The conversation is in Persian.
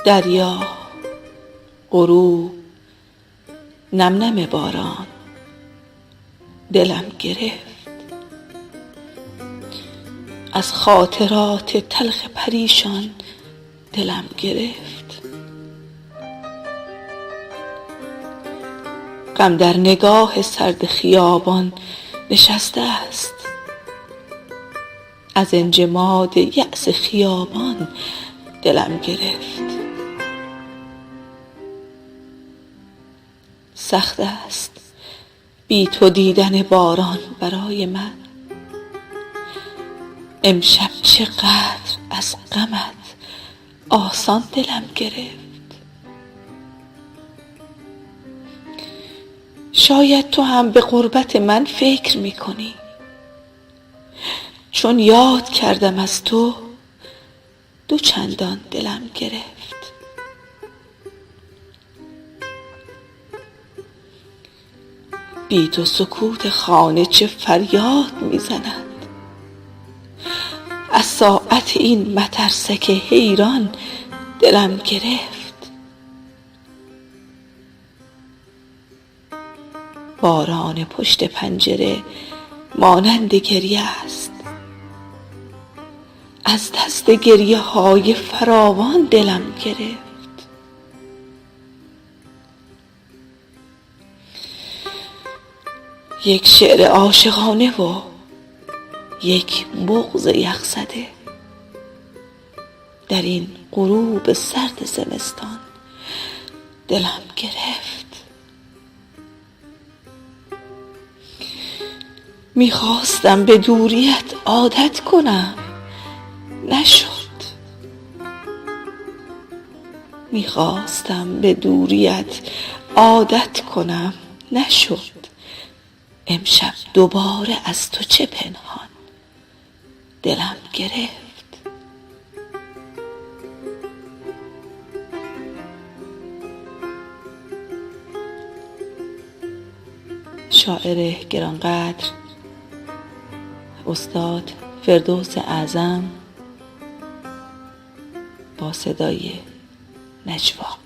دریا، غروب، نم نم باران دلم گرفت. از خاطرات تلخ پریشان دلم گرفت. غم در نگاه سرد خیابان نشسته است. از انجماد یأس خیابان دلم گرفت. سخت است بی تو دیدن باران برای من. امشب چقدر از غمت آسان دلم گرفت. شاید تو هم به غربت من فکر میکنی، چون یاد کردم از تو دو چندان دلم گرفت. بی تو سکوت خانه چه فریاد میزند. از ساعت این مترسک حیران دلم گرفت. باران پشت پنجره مانند گریه است. از دست گریه های فراوان دلم گرفت. یک شعر عاشقانه و یک بغض یخزده در این غروب سرد زمستان دلم گرفت. میخواستم به دوریت عادت کنم، نشد. میخواستم به دوریت عادت کنم، نشد. امشب دوباره از تو چه پنهان دلم گرفت. شاعر گرانقدر استاد فردوس اعظم با صدای نجوا.